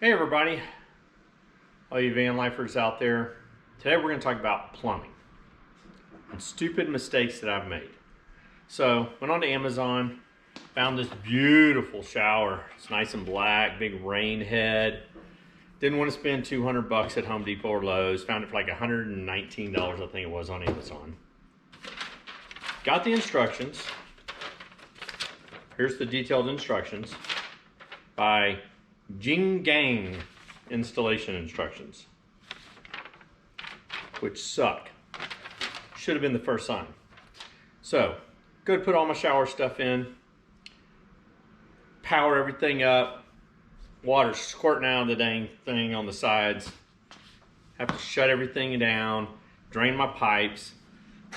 Hey everybody, all you van lifers out there. Today we're going to talk about plumbing and stupid mistakes that I've made. So went on to Amazon, found this beautiful shower. It's nice and black, big rain head. Didn't want to spend 200 bucks at Home Depot or Lowe's. Found it for like $119, I think it was, on Amazon. Got the instructions. Here's the detailed instructions by Jing Gang installation instructions, which suck. Should have been the first sign. So, go to put all my shower stuff in, power everything up, water squirting out of the dang thing on the sides, have to shut everything down, drain my pipes.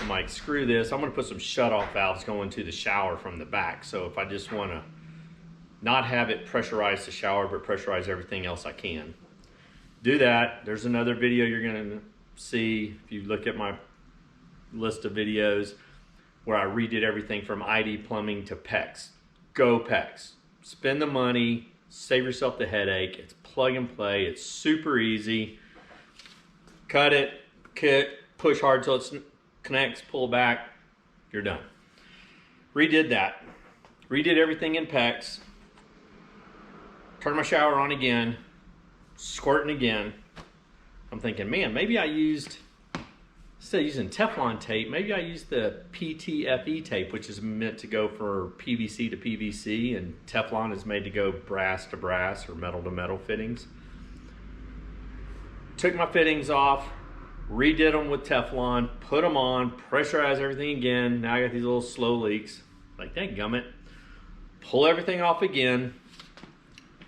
I'm like, screw this, I'm gonna put some shut-off valves going to the shower from the back. So if I just wanna not have it pressurize the shower, but pressurize everything else I can. Do that. There's another video you're gonna see if you look at my list of videos where I redid everything from ID plumbing to PEX. Go PEX. Spend the money, save yourself the headache. It's plug and play, it's super easy. Cut it, push hard till it connects, pull back, you're done. Redid that. Redid everything in PEX. Turn my shower on again, squirting again. I'm thinking, man, maybe I used, instead of using Teflon tape, maybe I used the PTFE tape, which is meant to go for PVC to PVC, and Teflon is made to go brass to brass or metal to metal fittings. Took my fittings off, redid them with Teflon, put them on, pressurized everything again. Now I got these little slow leaks. Like, dadgummit. Pull everything off again.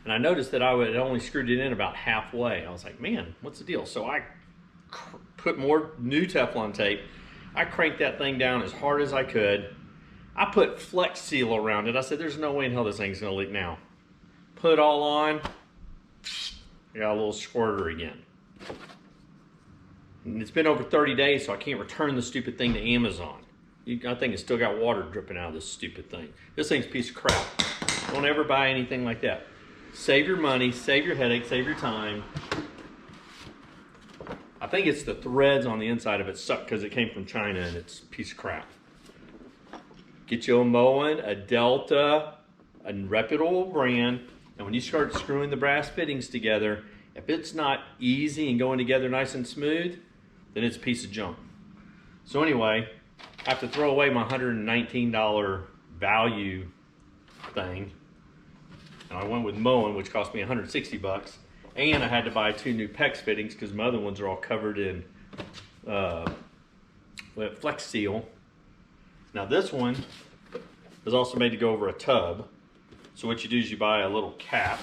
And I noticed that I had only screwed it in about halfway. I was like, man, what's the deal? So I put more new Teflon tape. I cranked that thing down as hard as I could. I put Flex Seal around it. I said, there's no way in hell this thing's gonna leak now. Put it all on. I got a little squirter again. And it's been over 30 days, so I can't return the stupid thing to Amazon. I think it's still got water dripping out of this stupid thing. This thing's a piece of crap. Don't ever buy anything like that. Save your money, save your headache, save your time. I think it's the threads on the inside of it suck because it came from China and it's a piece of crap. Get you a Moen, a Delta, a reputable brand, and when you start screwing the brass fittings together, if it's not easy and going together nice and smooth, then it's a piece of junk. So anyway, I have to throw away my $119 value thing. And I went with Moen, which cost me 160 bucks. And I had to buy 2 new PEX fittings because my other ones are all covered in Flex Seal. Now this one is also made to go over a tub. So what you do is you buy a little cap,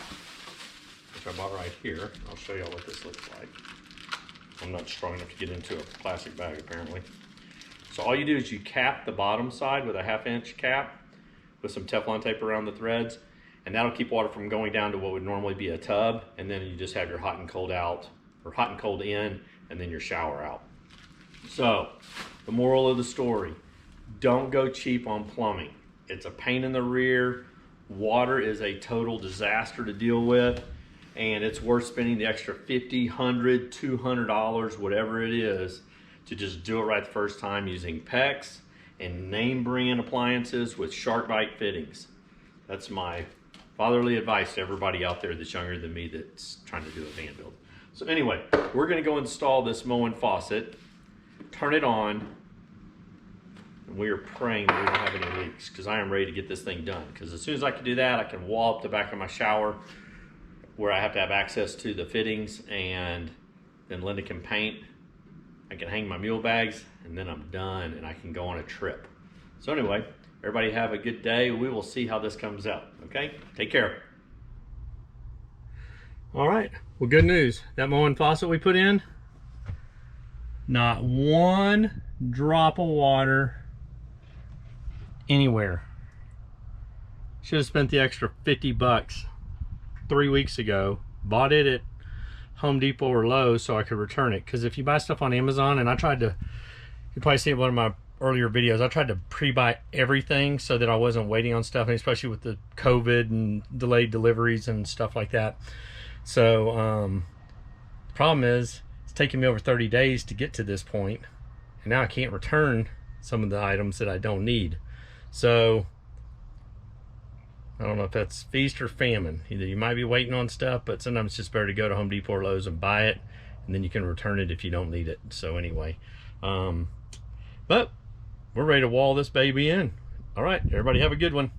which I bought right here. I'll show y'all what this looks like. I'm not strong enough to get into a plastic bag apparently. So all you do is you cap the bottom side with a 1/2 inch cap with some Teflon tape around the threads. And that'll keep water from going down to what would normally be a tub. And then you just have your hot and cold out, or hot and cold in, and then your shower out. So, the moral of the story, don't go cheap on plumbing. It's a pain in the rear. Water is a total disaster to deal with. And it's worth spending the extra $50, $100, $200, whatever it is, to just do it right the first time using PEX and name brand appliances with shark bite fittings. That's my fatherly advice to everybody out there that's younger than me that's trying to do a van build. So anyway, we're gonna go install this Moen faucet, turn it on, and we are praying that we don't have any leaks because I am ready to get this thing done. Because as soon as I can do that, I can wall up the back of my shower where I have to have access to the fittings, and then Linda can paint. I can hang my mule bags, and then I'm done and I can go on a trip. So anyway, everybody have a good day. We will see how this comes out, okay? Take care. All right, well, good news. That Moen faucet we put in, not one drop of water anywhere. Should have spent the extra 50 bucks 3 weeks ago. Bought it at Home Depot or Lowe's so I could return it. Because if you buy stuff on Amazon, and I tried to, you probably see one of my earlier videos, I tried to pre-buy everything so that I wasn't waiting on stuff, and especially with the COVID and delayed deliveries and stuff like that. So the problem is it's taking me over 30 days to get to this point, and now I can't return some of the items that I don't need. So I don't know if that's feast or famine. Either you might be waiting on stuff, but sometimes it's just better to go to Home Depot or Lowe's and buy it, and then you can return it if you don't need it. So anyway, but we're ready to wall this baby in. All right, everybody have a good one.